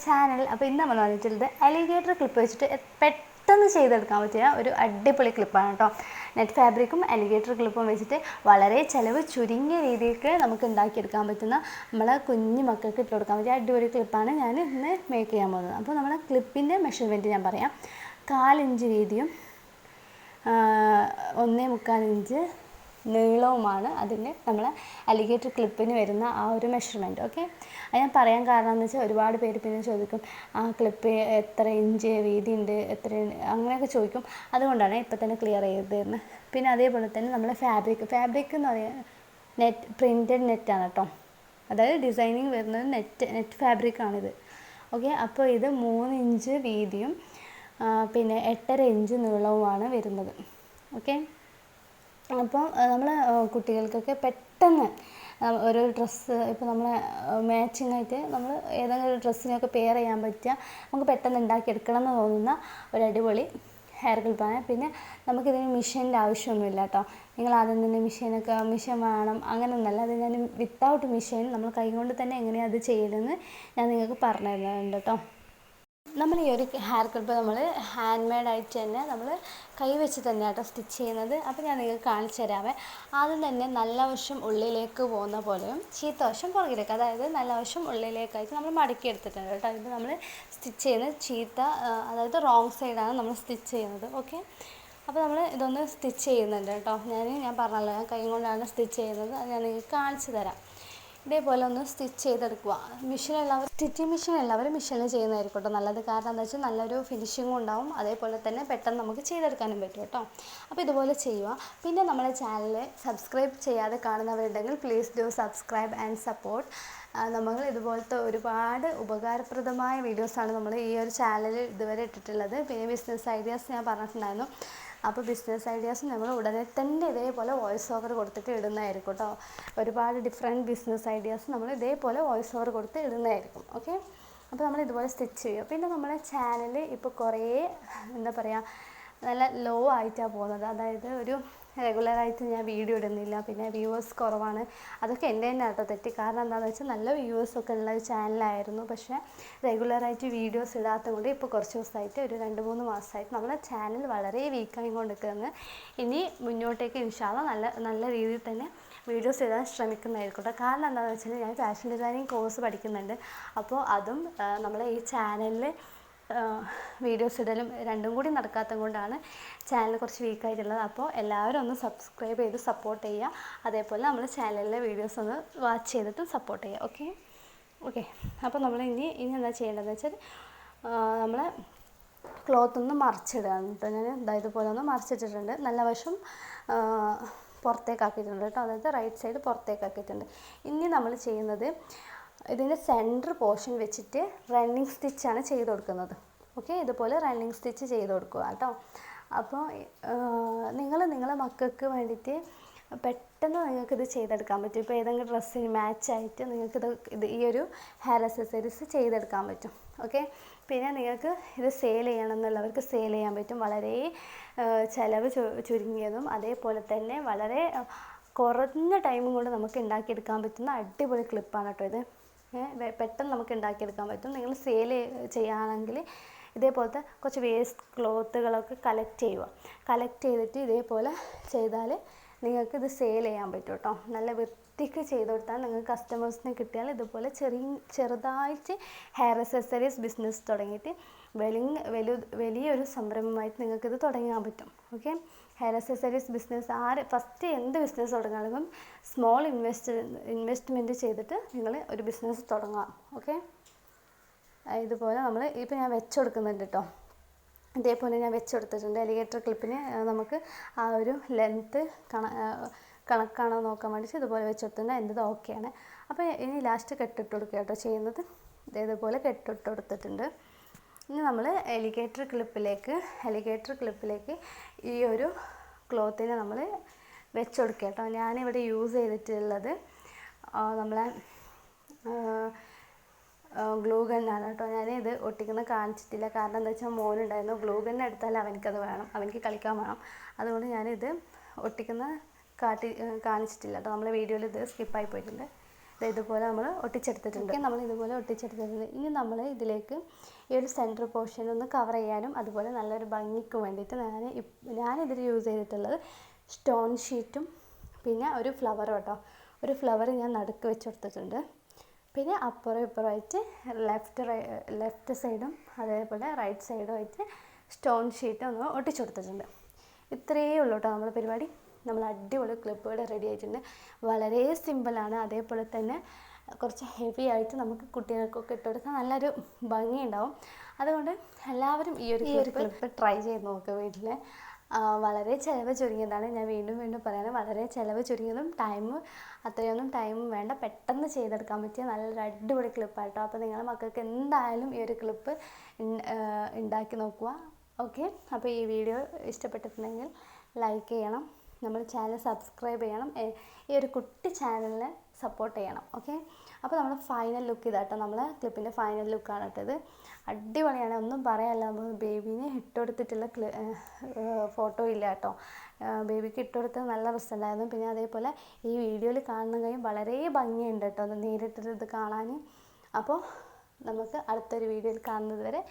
Channel. അപ്പോൾ ഇന്ന് നമ്മൾ വന്നിട്ടുള്ളത് അലിഗേറ്റർ ക്ലിപ്പ് വെച്ചിട്ട് പെട്ടെന്ന് ചെയ്തെടുക്കാൻ പറ്റിയ ഒരു അടിപൊളി ക്ലിപ്പാണ് കേട്ടോ. നെറ്റ് ഫാബ്രിക്കും അലിഗേറ്റർ ക്ലിപ്പും വെച്ചിട്ട് വളരെ ചിലവ് ചുരുങ്ങിയ രീതിക്ക് നമുക്ക് ഉണ്ടാക്കിയെടുക്കാൻ പറ്റുന്ന നമ്മളെ കുഞ്ഞു മക്കൾക്ക് ഇട്ട് കൊടുക്കാൻ പറ്റിയ അടിപൊളി ക്ലിപ്പാണ് ഞാൻ ഇന്ന് മേക്ക് ചെയ്യാൻ പോകുന്നത്. അപ്പോൾ നമ്മളെ ക്ലിപ്പിൻ്റെ മെഷർമെൻറ്റ് ഞാൻ പറയാം. 1/4 ഇഞ്ച് വീതിയും 1.25 ഇഞ്ച് നീളവുമാണ് അതിൻ്റെ നമ്മളെ അലിഗേറ്റർ ക്ലിപ്പിന് വരുന്ന ആ ഒരു മെഷർമെൻറ്റ്. ഓക്കെ, അത് ഞാൻ പറയാൻ കാരണം എന്ന് വെച്ചാൽ ഒരുപാട് പേര് പിന്നെ ചോദിക്കും ആ ക്ലിപ്പ് എത്ര ഇഞ്ച് വീതി ഉണ്ട്, എത്ര അങ്ങനെയൊക്കെ ചോദിക്കും. അതുകൊണ്ടാണ് ഇപ്പം തന്നെ ക്ലിയർ ചെയ്തതെന്ന്. പിന്നെ അതേപോലെ തന്നെ നമ്മളെ ഫാബ്രിക് എന്ന് പറയുന്നത് പ്രിൻറ്റഡ് നെറ്റാണ് കേട്ടോ. അതായത് ഡിസൈനിങ് വരുന്നത് നെറ്റ് ഫാബ്രിക്കാണിത്. ഓക്കെ, അപ്പോൾ ഇത് 3 ഇഞ്ച് വീതിയും പിന്നെ 8.5 ഇഞ്ച് നീളവുമാണ് വരുന്നത്. ഓക്കെ, അപ്പോൾ നമ്മൾ കുട്ടികൾക്കൊക്കെ പെട്ടെന്ന് ഒരു ഡ്രസ്സ് ഇപ്പോൾ നമ്മൾ മാച്ചിങ് ആയിട്ട് നമ്മൾ ഏതെങ്കിലും ഒരു ഡ്രസ്സിനൊക്കെ പെയർ ചെയ്യാൻ പറ്റുക, നമുക്ക് പെട്ടെന്ന് ഉണ്ടാക്കിയെടുക്കണം എന്ന് തോന്നുന്ന ഒരു അടിപൊളി ഹെയർ ക്ലിപ്പാണ്. പിന്നെ നമുക്കിതിന് മിഷീൻ്റെ ആവശ്യമൊന്നുമില്ല കേട്ടോ. നിങ്ങൾ ആദ്യം തന്നെ മിഷൻ വേണം അങ്ങനെയൊന്നല്ല. അത് ഞാൻ വിത്തൗട്ട് മിഷീൻ നമ്മൾ കൈകൊണ്ട് തന്നെ എങ്ങനെയാണ് അത് ചെയ്യണമെന്ന് ഞാൻ നിങ്ങൾക്ക് പറഞ്ഞു തരുന്നുണ്ട് കേട്ടോ. നമ്മൾ ഈ ഒരു ഹെയർ ക്ലിപ്പ് നമ്മൾ ഹാൻഡ് മെയ്ഡായിട്ട് തന്നെ നമ്മൾ കൈവച്ച് തന്നെ കേട്ടോ സ്റ്റിച്ച് ചെയ്യുന്നത്. അപ്പോൾ ഞാൻ നിങ്ങൾക്ക് കാണിച്ചു തരാമേ. ആദ്യം തന്നെ നല്ല വശം ഉള്ളിലേക്ക് പോകുന്ന പോലെയും ചീത്ത വശം പുറകിലേക്ക്, അതായത് നല്ല വശം ഉള്ളിലേക്കായിട്ട് നമ്മൾ മടക്കി എടുത്തിട്ടുണ്ട് കേട്ടോ. ഇത് നമ്മൾ സ്റ്റിച്ച് ചെയ്യുന്നത് അതായത് റോങ് സൈഡാണ് നമ്മൾ സ്റ്റിച്ച് ചെയ്യുന്നത്. ഓക്കെ, അപ്പോൾ നമ്മൾ ഇതൊന്ന് സ്റ്റിച്ച് ചെയ്യുന്നുണ്ട് കേട്ടോ. ഞാൻ പറഞ്ഞല്ലോ ഞാൻ കൈ കൊണ്ടാണ് സ്റ്റിച്ച് ചെയ്യുന്നത്. അത് ഞാൻ നിങ്ങൾക്ക് കാണിച്ചു തരാം. ഇതേപോലെ ഒന്ന് സ്റ്റിച്ച് ചെയ്തെടുക്കുക. സ്റ്റിച്ചിങ് മെഷീൻ എല്ലാവരും മെഷീനിൽ ചെയ്യുന്നതായിരിക്കും കേട്ടോ നല്ലത്. കാരണം എന്താ വെച്ചാൽ നല്ലൊരു ഫിനിഷിങ്ങും ഉണ്ടാവും, അതേപോലെ തന്നെ പെട്ടെന്ന് നമുക്ക് ചെയ്തെടുക്കാനും പറ്റും കേട്ടോ. അപ്പോൾ ഇതുപോലെ ചെയ്യുക. പിന്നെ നമ്മുടെ ചാനൽ സബ്സ്ക്രൈബ് ചെയ്യാതെ കാണുന്നവരുണ്ടെങ്കിൽ please do subscribe and support. നമ്മൾ ഇതുപോലത്തെ ഒരുപാട് ഉപകാരപ്രദമായ വീഡിയോസാണ് നമ്മൾ ഈ ഒരു ചാനലിൽ ഇതുവരെ ഇട്ടിട്ടുള്ളത്. പിന്നെ ബിസിനസ് ഐഡിയാസ് ഞാൻ പറഞ്ഞിട്ടുണ്ടായിരുന്നു. അപ്പോൾ ബിസിനസ് ഐഡിയാസ് നമ്മൾ ഉടനെ തന്നെ ഇതേപോലെ വോയിസ് ഓവർ കൊടുത്തിട്ട് ഇടുന്നതായിരിക്കും കേട്ടോ. ഒരുപാട് ഡിഫറെൻറ്റ് ബിസിനസ് ഐഡിയാസ് നമ്മൾ ഇതേപോലെ വോയിസ് ഓവർ കൊടുത്ത് ഇടുന്നതായിരിക്കും. ഓക്കെ, അപ്പോൾ നമ്മൾ ഇതുപോലെ സ്റ്റിച്ച് ചെയ്യുക. പിന്നെ നമ്മുടെ ചാനൽ ഇപ്പോൾ കുറേ എന്താ പറയുക നല്ല ലോ ആയിട്ടാണ് പോകുന്നത്. അതായത് ഒരു റെഗുലറായിട്ട് ഞാൻ വീഡിയോ ഇടുന്നില്ല, പിന്നെ വ്യൂവേഴ്സ് കുറവാണ്. അതൊക്കെ എൻ്റെ തന്നെ കേട്ടോ തെറ്റി. കാരണം എന്താണെന്ന് വെച്ചാൽ നല്ല വ്യൂവേഴ്സൊക്കെ ഉള്ള ഒരു ചാനലായിരുന്നു. പക്ഷേ റെഗുലറായിട്ട് വീഡിയോസ് ഇടാത്തത് കൊണ്ട് ഇപ്പോൾ കുറച്ച് ദിവസമായിട്ട് ഒരു 2-3 മാസമായിട്ട് നമ്മുടെ ചാനൽ വളരെ വീക്കായി കൊണ്ടിരിക്കുന്നത്. ഇനി മുന്നോട്ടേക്ക് ഇൻഷാ അല്ലാഹ് നല്ല രീതിയിൽ തന്നെ വീഡിയോസ് ഇടാൻ ശ്രമിക്കുന്നതായിരിക്കും കേട്ടോ. കാരണം എന്താണെന്ന് വെച്ചാൽ ഞാൻ ഫാഷൻ ഡിസൈനിങ് കോഴ്സ് പഠിക്കുന്നുണ്ട്. അപ്പോൾ അതും നമ്മളെ ഈ ചാനലിൽ വീഡിയോസ് ഇടലും രണ്ടും കൂടി നടക്കാത്തത് കൊണ്ടാണ് ചാനൽ കുറച്ച് വീക്കായിട്ടുള്ളത്. അപ്പോൾ എല്ലാവരും ഒന്ന് സബ്സ്ക്രൈബ് ചെയ്ത് സപ്പോർട്ട് ചെയ്യുക. അതേപോലെ നമ്മൾ ചാനലിലെ വീഡിയോസ് ഒന്ന് വാച്ച് ചെയ്തിട്ട് സപ്പോർട്ട് ചെയ്യുക. ഓക്കെ, അപ്പോൾ നമ്മൾ ഇനി എന്താ ചെയ്യേണ്ടതെന്ന് വെച്ചാൽ നമ്മൾ ക്ലോത്ത് ഒന്ന് മറിച്ചിടുകയാണ് കേട്ടോ. ഞാൻ ഇതുപോലെ ഒന്ന് മറിച്ചിട്ടിട്ടുണ്ട്. നല്ല വശം പുറത്തേക്കാക്കിയിട്ടുണ്ട് കേട്ടോ. അതായത് റൈറ്റ് സൈഡ് പുറത്തേക്കാക്കിയിട്ടുണ്ട്. ഇനി നമ്മൾ ചെയ്യുന്നത് ഇതിൻ്റെ സെൻറ്റർ പോർഷൻ വെച്ചിട്ട് റണ്ണിങ് സ്റ്റിച്ചാണ് ചെയ്ത് കൊടുക്കുന്നത്. ഓക്കെ, ഇതുപോലെ റണ്ണിങ് സ്റ്റിച്ച് ചെയ്ത് കൊടുക്കുക കേട്ടോ. അപ്പോൾ നിങ്ങളെ മക്കൾക്ക് വേണ്ടിയിട്ട് പെട്ടെന്ന് നിങ്ങൾക്കിത് ചെയ്തെടുക്കാൻ പറ്റും. ഇപ്പോൾ ഏതെങ്കിലും ഡ്രസ്സിന് മാച്ചായിട്ട് നിങ്ങൾക്കിത് ഈ ഒരു ഹെയർ അക്സസറീസ് ചെയ്തെടുക്കാൻ പറ്റും. ഓക്കെ, പിന്നെ നിങ്ങൾക്ക് ഇത് സെയിൽ ചെയ്യണം എന്നുള്ളവർക്ക് സെയിൽ ചെയ്യാൻ പറ്റും. വളരെ ചിലവ് ചുരുങ്ങിയതും അതേപോലെ തന്നെ വളരെ കുറഞ്ഞ ടൈമും കൊണ്ട് നമുക്ക് ഉണ്ടാക്കിയെടുക്കാൻ പറ്റുന്ന അടിപൊളി ക്ലിപ്പാണ് കേട്ടോ ഇത്. പെട്ടെന്ന് നമുക്ക് ഉണ്ടാക്കിയെടുക്കാൻ പറ്റും. നിങ്ങൾ സെയിൽ ചെയ്യുകയാണെങ്കിൽ ഇതേപോലത്തെ കുറച്ച് വേസ്റ്റ് ക്ലോത്തുകളൊക്കെ കളക്ട് ചെയ്തിട്ട് ഇതേപോലെ ചെയ്താൽ നിങ്ങൾക്കിത് സെയിൽ ചെയ്യാൻ പറ്റും കേട്ടോ. നല്ല വൃത്തിക്ക് ചെയ്ത് കൊടുത്താൽ നിങ്ങൾക്ക് കസ്റ്റമേഴ്സിനെ കിട്ടിയാൽ ഇതുപോലെ ചെറുതായിട്ട് ഹെയർ അക്സസറീസ് ബിസിനസ് തുടങ്ങിയിട്ട് വലിയൊരു സംരംഭമായിട്ട് നിങ്ങൾക്കിത് തുടങ്ങാൻ പറ്റും. Okay, hair accessories business first എന്ത് ബിസിനസ് തുടങ്ങുകയാണെങ്കിലും സ്മോൾ ഇൻവെസ്റ്റ്മെൻറ്റ് ചെയ്തിട്ട് നിങ്ങൾ ഒരു ബിസിനസ് തുടങ്ങാം. ഓക്കെ, ഇതുപോലെ ഇപ്പോൾ ഞാൻ വെച്ച് കൊടുക്കുന്നുണ്ട് കേട്ടോ. ഇതേപോലെ ഞാൻ വെച്ച് കൊടുത്തിട്ടുണ്ട്. അലിഗേറ്റർ ക്ലിപ്പിന് നമുക്ക് ആ ഒരു ലെങ്ത്ത് കണക്കാണോ നോക്കാൻ വേണ്ടിയിട്ട് ഇതുപോലെ വെച്ച് കൊടുത്തിട്ടുണ്ട്. എൻ്റെത് ഓക്കെയാണ്. അപ്പോൾ ഇനി ലാസ്റ്റ് കെട്ടിട്ട് കൊടുക്കുക കേട്ടോ ചെയ്യുന്നത്. ഇതേപോലെ കെട്ടിട്ട് കൊടുത്തിട്ടുണ്ട്. ഇനി നമ്മൾ അലിഗേറ്റർ ക്ലിപ്പിലേക്ക് ഈ ഒരു ക്ലോത്തിനെ നമ്മൾ വെച്ച് കൊടുക്കുക കേട്ടോ. ഞാനിവിടെ യൂസ് ചെയ്തിട്ടുള്ളത് നമ്മളെ ഗ്ലൂ ഗണ്ണാണ് കേട്ടോ. ഞാനിത് ഒട്ടിക്കുന്ന കാണിച്ചിട്ടില്ല. കാരണം എന്താ വെച്ചാൽ മോനുണ്ടായിരുന്നു. ഗ്ലൂ ഗണ്ണ് എടുത്താൽ അവനക്കത് വേണം, അവനക്ക് കളിക്കാൻ വേണം. അതുകൊണ്ട് ഞാനിത് ഒട്ടിക്കുന്ന കാണിച്ചിട്ടില്ല കേട്ടോ. നമ്മളെ വീഡിയോയിൽ ഇത് സ്കിപ്പായി പോയിട്ടുണ്ട്. ഇതുപോലെ നമ്മൾ ഒട്ടിച്ചെടുത്തിട്ടുണ്ട്. നമ്മൾ ഇതുപോലെ ഒട്ടിച്ചെടുത്തിട്ടുണ്ട്. ഇനി നമ്മൾ ഇതിലേക്ക് ഈ ഒരു സെൻറ്റർ പോർഷൻ ഒന്ന് കവർ ചെയ്യാനും അതുപോലെ നല്ലൊരു ഭംഗിക്ക് വേണ്ടിയിട്ട് ഞാനിതിൽ യൂസ് ചെയ്തിട്ടുള്ളത് സ്റ്റോൺ ഷീറ്റും പിന്നെ ഒരു ഫ്ലവറും കേട്ടോ. ഒരു ഫ്ലവർ ഞാൻ നടുക്ക് വെച്ച് കൊടുത്തിട്ടുണ്ട്. പിന്നെ അപ്പുറം ഇപ്പുറമായിട്ട് ലെഫ്റ്റ് സൈഡും അതേപോലെ റൈറ്റ് സൈഡും ആയിട്ട് സ്റ്റോൺ ഷീറ്റ് ഒന്ന് ഒട്ടിച്ചു കൊടുത്തിട്ടുണ്ട്. ഇത്രയേ ഉള്ളൂ കേട്ടോ നമ്മുടെ പരിപാടി. നമ്മൾ അടിപൊളി ക്ലിപ്പുകൾ റെഡി ആയിട്ടുണ്ട്. വളരെ സിമ്പിളാണ്. അതേപോലെ തന്നെ കുറച്ച് ഹെവി ആയിട്ട് നമുക്ക് കുട്ടികൾക്കൊക്കെ ഇട്ട് കൊടുത്താൽ നല്ലൊരു ഭംഗി ഉണ്ടാവും. അതുകൊണ്ട് എല്ലാവരും ഈ ഒരു ക്ലിപ്പ് ട്രൈ ചെയ്ത് നോക്കുക വീട്ടിൽ. വളരെ ചിലവ് ചുരുങ്ങിയതാണ്. ഞാൻ വീണ്ടും പറയാണ്, വളരെ ചിലവ് ചുരുങ്ങിയതും അത്രയൊന്നും ടൈമും വേണ്ട, പെട്ടെന്ന് ചെയ്തെടുക്കാൻ പറ്റിയ നല്ലൊരു അടിപൊളി ക്ലിപ്പായിട്ടോ. അപ്പോൾ നിങ്ങളുടെ മക്കൾക്ക് എന്തായാലും ഈ ഒരു ക്ലിപ്പ് ഉണ്ടാക്കി നോക്കുക. ഓക്കെ, അപ്പോൾ ഈ വീഡിയോ ഇഷ്ടപ്പെട്ടിട്ടുണ്ടെങ്കിൽ ലൈക്ക് ചെയ്യണം, നമ്മുടെ ചാനൽ സബ്സ്ക്രൈബ് ചെയ്യണം, ഈ ഒരു കുട്ടി ചാനലിനെ സപ്പോർട്ട് ചെയ്യണം. ഓക്കെ, അപ്പോൾ നമ്മുടെ ഫൈനൽ ലുക്ക് ഇതാട്ടോ. നമ്മൾ ക്ലിപ്പിൻ്റെ ഫൈനൽ ലുക്കാണ് കേട്ടത്. അടിപൊളിയാണ്, ഒന്നും പറയാനില്ല. നമ്മൾ ബേബീനെ ഇട്ടുകൊടുത്തിട്ടുള്ള ഫോട്ടോ ഇല്ല കേട്ടോ. ബേബിക്ക് ഇട്ടുകൊടുത്തത് നല്ല റിസൾട്ടായിരുന്നു. പിന്നെ അതേപോലെ ഈ വീഡിയോയിൽ കാണുന്ന കാര്യം വളരെ ഭംഗിയുണ്ട് കേട്ടോ, അത് നേരിട്ടത് കാണാൻ. അപ്പോൾ നമുക്ക് അടുത്തൊരു വീഡിയോയിൽ കാണുന്നത് വരെ